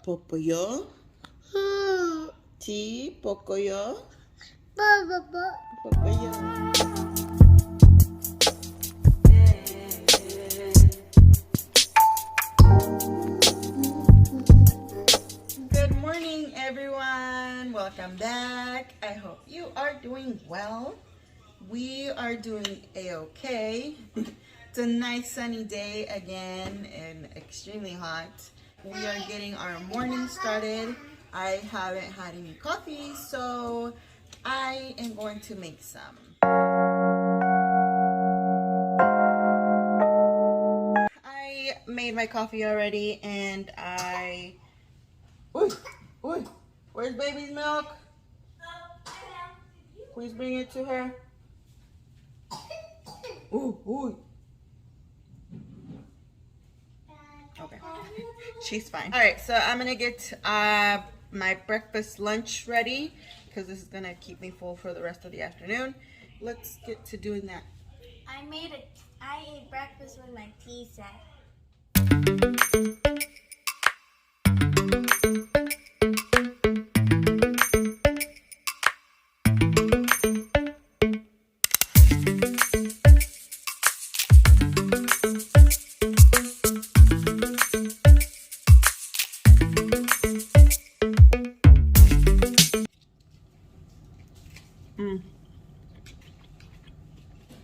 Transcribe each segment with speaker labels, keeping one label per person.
Speaker 1: Popoyo. T. Pocoyo. Pocoyo. Good morning, everyone. Welcome back. I hope you are doing well. We are doing a-okay. It's a nice sunny day again and extremely hot. We are getting our morning started. I haven't had any coffee, so I am going to make some. I made my coffee already and Uy, where's baby's milk? Please bring it to her. Ooh. Okay, she's fine. All right, so I'm gonna get my breakfast lunch ready because this is gonna keep me full for the rest of the afternoon. Let's get to doing that.
Speaker 2: I ate breakfast with my tea set.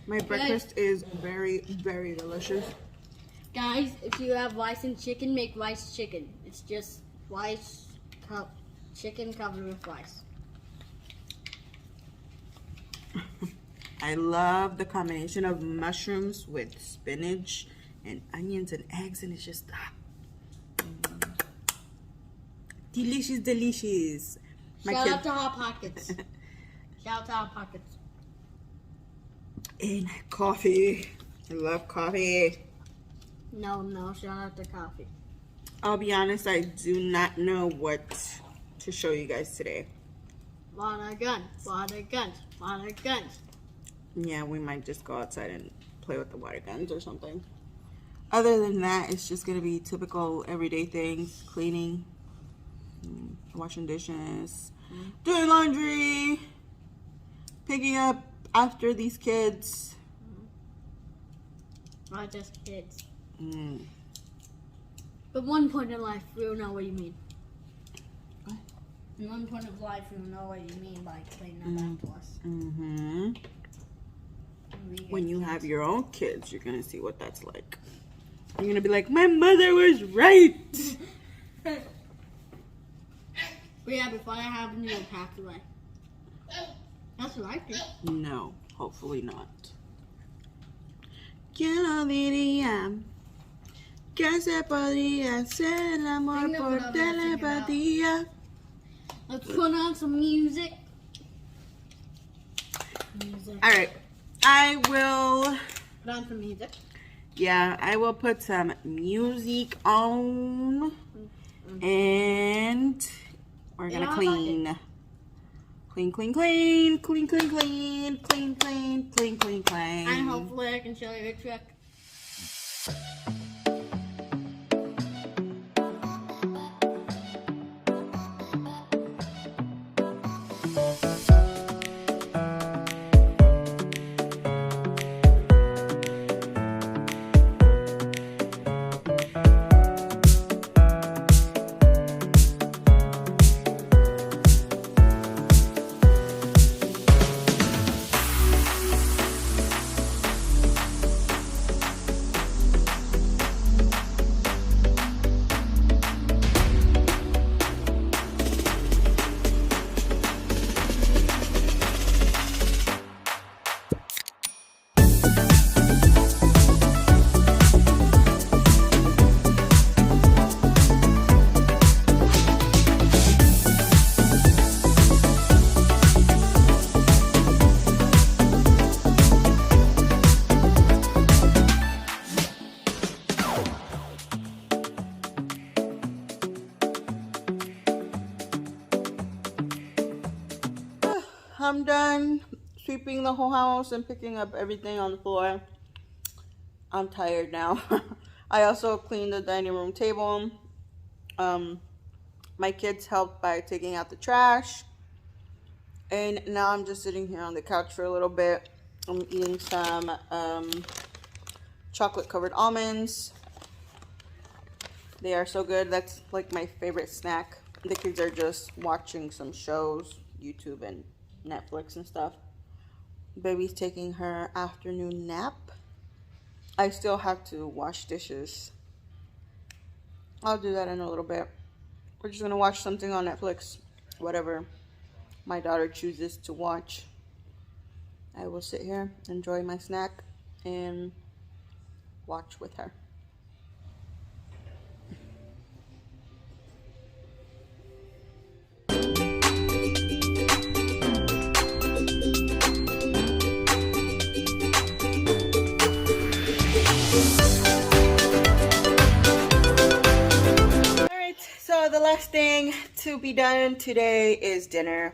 Speaker 1: My breakfast is very, very delicious.
Speaker 3: Guys, if you have rice and chicken, make rice chicken. It's just rice, chicken covered with rice.
Speaker 1: I love the combination of mushrooms with spinach and onions and eggs, and it's just delicious.
Speaker 3: Shout out to Hot Pockets. Shout out to Hot Pockets.
Speaker 1: And coffee. I love coffee.
Speaker 3: No, shout out to coffee.
Speaker 1: I'll be honest, I do not know what to show you guys today.
Speaker 3: Water guns.
Speaker 1: Yeah, we might just go outside and play with the water guns or something. Other than that, it's just going to be typical everyday things. Cleaning, washing dishes, doing laundry, picking up after these kids.
Speaker 3: Not just kids.
Speaker 1: Mm.
Speaker 3: But one point in life, we'll know what you mean.
Speaker 1: What?
Speaker 3: In one point of life, we'll know what you mean by cleaning up after us.
Speaker 1: Mm-hmm. When you have your own kids, you're going to see what that's like. You're going to be like, my mother was right.
Speaker 3: But yeah, before that happened, you'll pass away. That's what I think.
Speaker 1: No, hopefully not. Que lo diría que se podría hacer el amor por telepatía.
Speaker 3: Let's put on some music.
Speaker 1: All right, I will.
Speaker 3: Put on some music.
Speaker 1: Yeah, I will put some music on, and we're gonna clean. Clean.
Speaker 3: And hopefully I can show you a trick.
Speaker 1: I'm done sweeping the whole house and picking up everything on the floor. I'm tired now. I also cleaned the dining room table. My kids helped by taking out the trash. And now I'm just sitting here on the couch for a little bit. I'm eating some chocolate covered almonds. They are so good. That's like my favorite snack. The kids are just watching some shows, YouTube and Netflix and stuff. Baby's taking her afternoon nap. I still have to wash dishes. I'll do that in a little bit. We're just gonna watch something on Netflix, whatever my daughter chooses to watch. I will sit here, enjoy my snack, and watch with her. So the last thing to be done today is dinner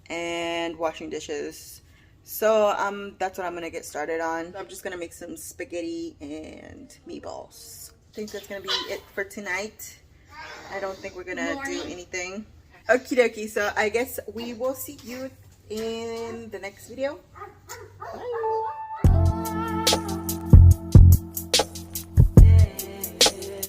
Speaker 1: and washing dishes. So that's what I'm gonna get started on. I'm just gonna make some spaghetti and meatballs. I think that's gonna be it for tonight. I don't think we're gonna do anything. Okie dokie, so I guess we will see you in the next video. Bye.